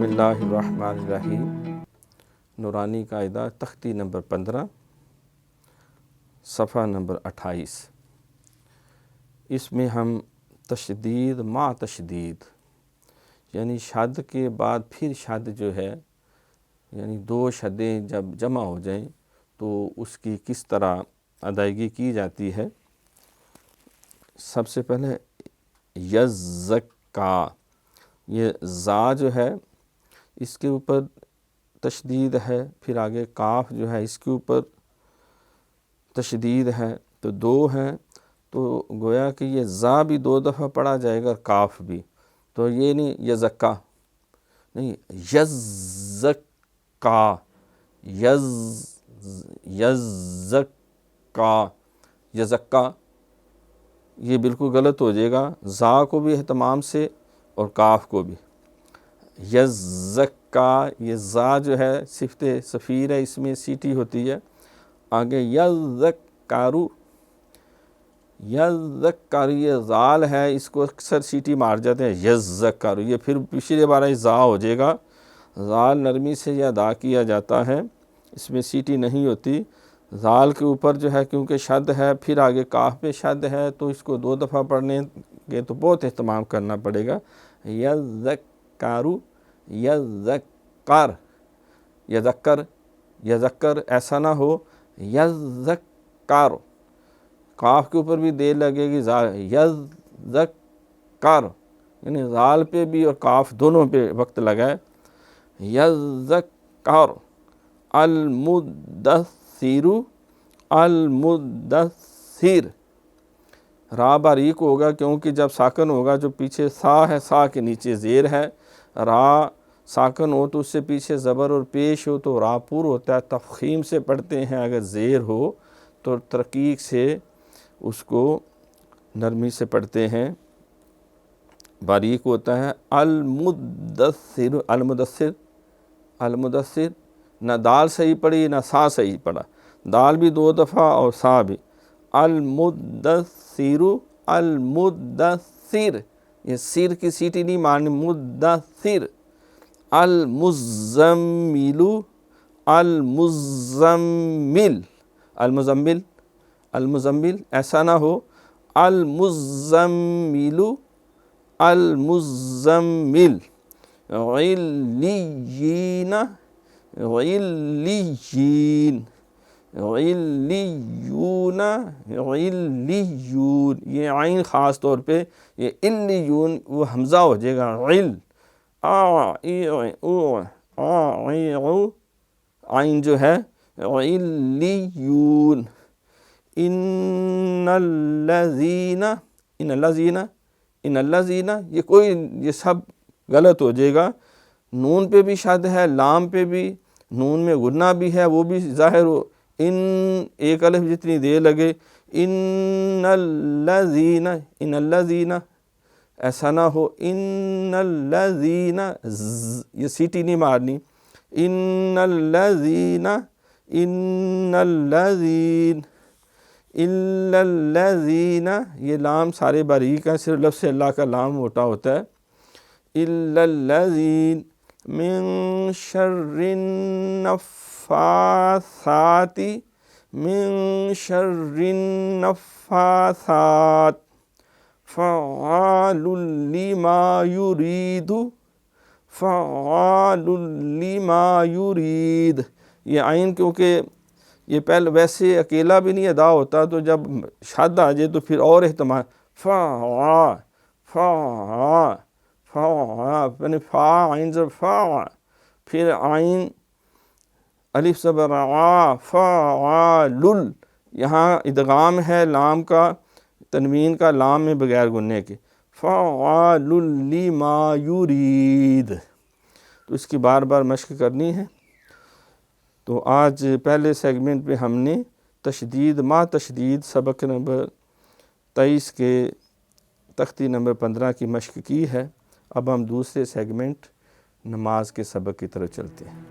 بسم اللہ الرحمن الرحیم۔ نورانی قاعدہ تختی نمبر 15 صفحہ نمبر 28۔ اس میں ہم تشدید مع تشدید یعنی شد کے بعد پھر شد جو ہے، یعنی دو شدیں جب جمع ہو جائیں تو اس کی کس طرح ادائیگی کی جاتی ہے۔ سب سے پہلے یزکا، یہ زا جو ہے اس کے اوپر تشدید ہے، پھر آگے کاف جو ہے اس کے اوپر تشدید ہے، تو دو ہیں، تو گویا کہ یہ زا بھی دو دفعہ پڑھا جائے گا، کاف بھی، تو یہ نہیں یزکا نہیں، یزکا، یزکا، یزکا، یہ بالکل غلط ہو جائے گا، زا کو بھی اہتمام سے اور کاف کو بھی۔ یزکا، یہ زا جو ہے صفت صفیر ہے، اس میں سیٹی ہوتی ہے۔ آگے یذکرو، یذکرو، یہ زال ہے، اس کو اکثر سیٹی مار جاتے ہیں، یذکرو، یہ پھر پچھلے بارہ زا ہو جائے گا۔ زال نرمی سے یہ ادا کیا جاتا ہے، اس میں سیٹی نہیں ہوتی۔ زال کے اوپر جو ہے کیونکہ شد ہے، پھر آگے کاف پہ شد ہے، تو اس کو دو دفعہ پڑھنے کے تو بہت اہتمام کرنا پڑے گا۔ یذکرو، یذکر، یذکر، یذکر، ایسا نہ ہو یذکر، کاف کے اوپر بھی دیر لگے گی، یذکر، یعنی زال پہ بھی اور کاف دونوں پہ وقت لگائے۔ یذکر، المدثر، المدثر، را باریک ہوگا کیونکہ جب ساکن ہوگا، جو پیچھے سا ہے، سا کے نیچے زیر ہے، را ساکن ہو تو اس سے پیچھے زبر اور پیش ہو تو را پور ہوتا ہے، تفخیم سے پڑھتے ہیں، اگر زیر ہو تو ترقیق سے اس کو نرمی سے پڑھتے ہیں، باریک ہوتا ہے۔ المدثر، المدثر، المدثر، نہ دال صحیح پڑھی نہ سا صحیح پڑھا، دال بھی دو دفعہ اور سا بھی۔ المدثر، المدثر، یہ سیر کی سیٹی نہیں مارنی، مدثر۔ المزمل، المزمل، المزمل، المزمل، ایسا نہ ہو المزمل، المزمل۔ علیین، علیین، علیون، علیون، یہ عین خاص طور پہ، یہ علیون وہ حمزہ ہو جائے گا، عل، عین جو ہے علیون۔ ان الذین، ان الذین، ان الذین، یہ کوئی، یہ سب غلط ہو جائے گا، نون پہ بھی شد ہے، لام پہ بھی، نون میں غنہ بھی ہے، وہ بھی ظاہر ہو، ان ایک الف جتنی دیر لگے، ان الذین، ان الذین، ایسا نہ ہو ان الذین، یہ سیٹی نہیں مارنی، ان الذین، ان الذین، الا الذین، یہ لام سارے باریک ہیں، صرف لفظ اللہ کا لام موٹا ہوتا ہے۔ الا الذین من شر النفاثات، من شر النفاثات، فعال لما یرید، فعال لما یرید، یہ عین کیونکہ یہ پہلے ویسے اکیلا بھی نہیں ادا ہوتا، تو جب شد آ جائے تو پھر اور اہتمام، فا، فا، فا، یعنی فا عین زبر فا، پھر عین الف زبر عا، فعال، یہاں ادغام ہے لام کا، تنوین کا، لام میں بغیر گننے کے، فعال لما یرید، تو اس کی بار بار مشق کرنی ہے۔ تو آج پہلے سیگمنٹ پہ ہم نے تشدید مع تشدید سبق نمبر 23 کے تختی نمبر 15 کی مشق کی ہے۔ اب ہم دوسرے سیگمنٹ نماز کے سبق کی طرف چلتے ہیں۔